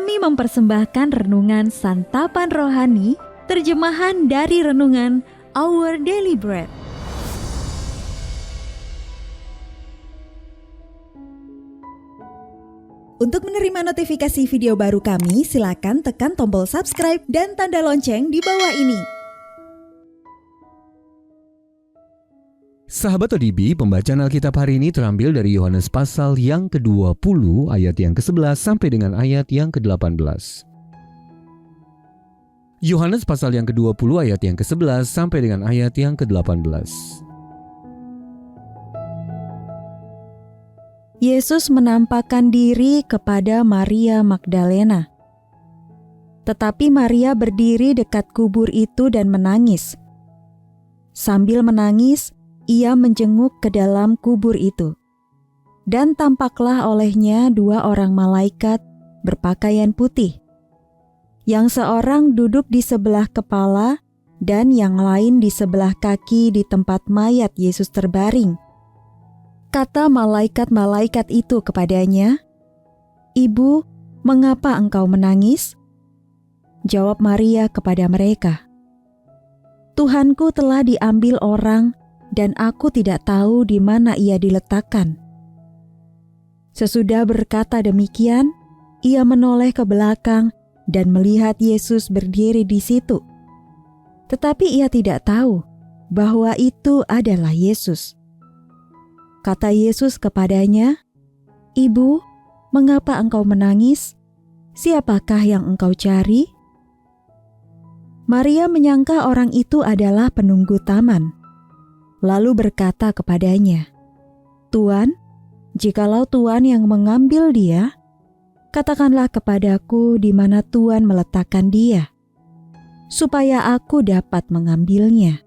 Kami mempersembahkan renungan Santapan Rohani, terjemahan dari renungan Our Daily Bread. Untuk menerima notifikasi video baru kami, silakan tekan tombol subscribe dan tanda lonceng di bawah ini. Sahabat ODB, pembacaan Alkitab hari ini terambil dari Yohanes pasal yang ke-20 ayat yang ke-11 sampai dengan ayat yang ke-18. Yohanes pasal yang ke-20 ayat yang ke-11 sampai dengan ayat yang ke-18. Yesus menampakkan diri kepada Maria Magdalena. Tetapi Maria berdiri dekat kubur itu dan menangis. Sambil menangis, ia menjenguk ke dalam kubur itu. Dan tampaklah olehnya dua orang malaikat berpakaian putih. Yang seorang duduk di sebelah kepala dan yang lain di sebelah kaki di tempat mayat Yesus terbaring. Kata malaikat-malaikat itu kepadanya, "Ibu, mengapa engkau menangis?" Jawab Maria kepada mereka, "Tuhanku telah diambil orang, dan aku tidak tahu di mana ia diletakkan." Sesudah berkata demikian, ia menoleh ke belakang dan melihat Yesus berdiri di situ. Tetapi ia tidak tahu bahwa itu adalah Yesus. Kata Yesus kepadanya, "Ibu, mengapa engkau menangis? Siapakah yang engkau cari?" Maria menyangka orang itu adalah penunggu taman. Lalu berkata kepadanya, "Tuan, jikalau Tuan yang mengambil dia, katakanlah kepadaku di mana Tuan meletakkan dia, supaya aku dapat mengambilnya."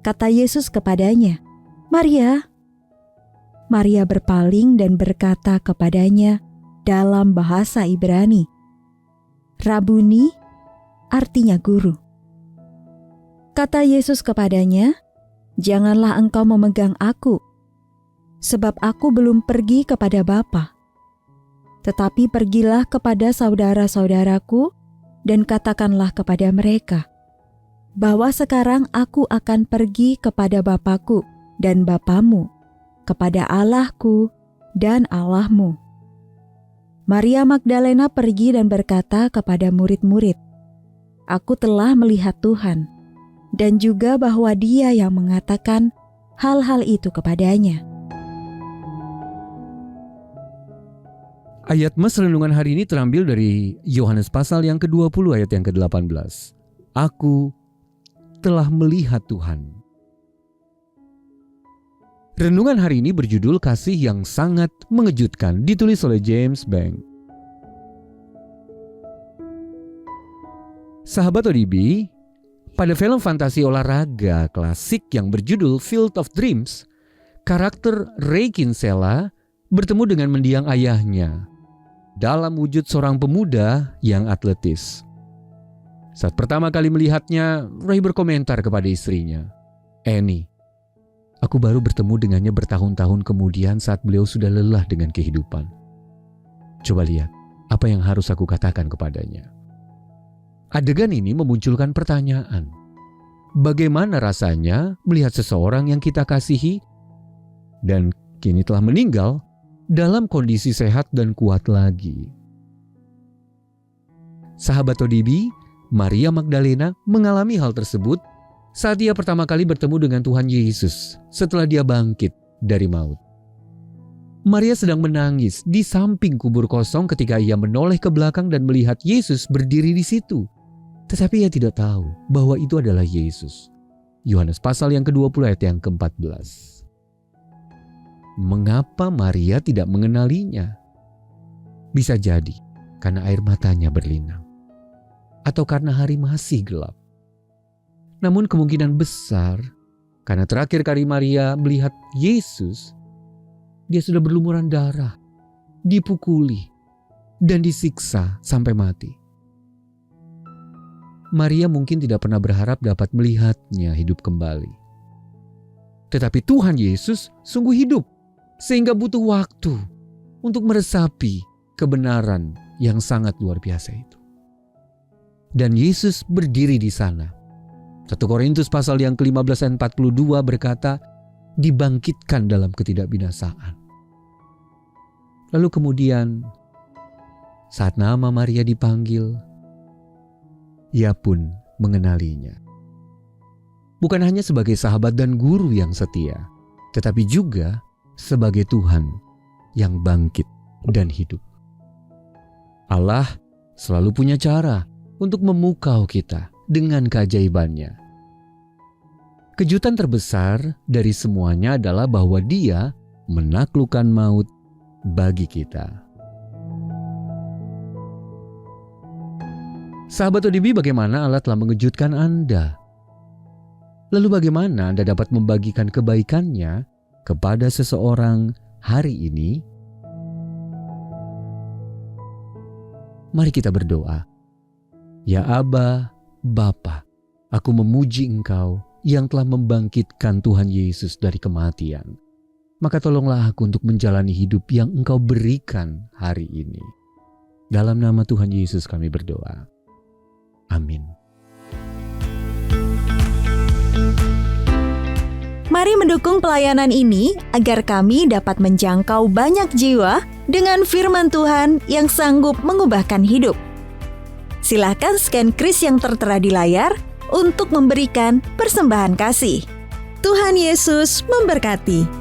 Kata Yesus kepadanya, "Maria." Maria berpaling dan berkata kepadanya dalam bahasa Ibrani, "Rabuni," artinya guru. Kata Yesus kepadanya, "Janganlah engkau memegang aku, sebab aku belum pergi kepada Bapa. Tetapi pergilah kepada saudara-saudaraku dan katakanlah kepada mereka, bahwa sekarang aku akan pergi kepada Bapakku dan Bapamu, kepada Allahku dan Allahmu." Maria Magdalena pergi dan berkata kepada murid-murid, "Aku telah melihat Tuhan," dan juga bahwa Dia yang mengatakan hal-hal itu kepadanya. Ayat Mas renungan hari ini terambil dari Yohanes pasal yang ke-20 ayat yang ke-18. Aku telah melihat Tuhan. Renungan hari ini berjudul Kasih yang Sangat Mengejutkan, ditulis oleh James Bank. Sahabat ODB, pada film fantasi olahraga klasik yang berjudul Field of Dreams, karakter Ray Kinsella bertemu dengan mendiang ayahnya dalam wujud seorang pemuda yang atletis. Saat pertama kali melihatnya, Ray berkomentar kepada istrinya, "Annie, aku baru bertemu dengannya bertahun-tahun kemudian saat beliau sudah lelah dengan kehidupan. Coba lihat apa yang harus aku katakan kepadanya." Adegan ini memunculkan pertanyaan. Bagaimana rasanya melihat seseorang yang kita kasihi dan kini telah meninggal dalam kondisi sehat dan kuat lagi? Sahabat ODB, Maria Magdalena mengalami hal tersebut saat ia pertama kali bertemu dengan Tuhan Yesus setelah dia bangkit dari maut. Maria sedang menangis di samping kubur kosong ketika ia menoleh ke belakang dan melihat Yesus berdiri di situ. Tetapi ia tidak tahu bahwa itu adalah Yesus. Yohanes pasal yang ke-20 ayat yang ke-14. Mengapa Maria tidak mengenalinya? Bisa jadi karena air matanya berlinang, atau karena hari masih gelap. Namun kemungkinan besar karena terakhir kali Maria melihat Yesus, dia sudah berlumuran darah, dipukuli, dan disiksa sampai mati. Maria mungkin tidak pernah berharap dapat melihatnya hidup kembali. Tetapi Tuhan Yesus sungguh hidup, sehingga butuh waktu untuk meresapi kebenaran yang sangat luar biasa itu. Dan Yesus berdiri di sana. 1 Korintus pasal yang ke-15 ayat 42 berkata, dibangkitkan dalam ketidakbinasaan. Lalu kemudian saat nama Maria dipanggil, ia pun mengenalinya. Bukan hanya sebagai sahabat dan guru yang setia, tetapi juga sebagai Tuhan yang bangkit dan hidup. Allah selalu punya cara untuk memukau kita dengan keajaibannya. Kejutan terbesar dari semuanya adalah bahwa Dia menaklukkan maut bagi kita. Sahabat ODB, bagaimana Allah telah mengejutkan Anda? Lalu bagaimana Anda dapat membagikan kebaikannya kepada seseorang hari ini? Mari kita berdoa. Ya Aba, Bapa, aku memuji Engkau yang telah membangkitkan Tuhan Yesus dari kematian. Maka tolonglah aku untuk menjalani hidup yang Engkau berikan hari ini. Dalam nama Tuhan Yesus kami berdoa. Amin. Mari mendukung pelayanan ini agar kami dapat menjangkau banyak jiwa dengan firman Tuhan yang sanggup mengubahkan hidup. Silakan scan kris yang tertera di layar untuk memberikan persembahan kasih. Tuhan Yesus memberkati.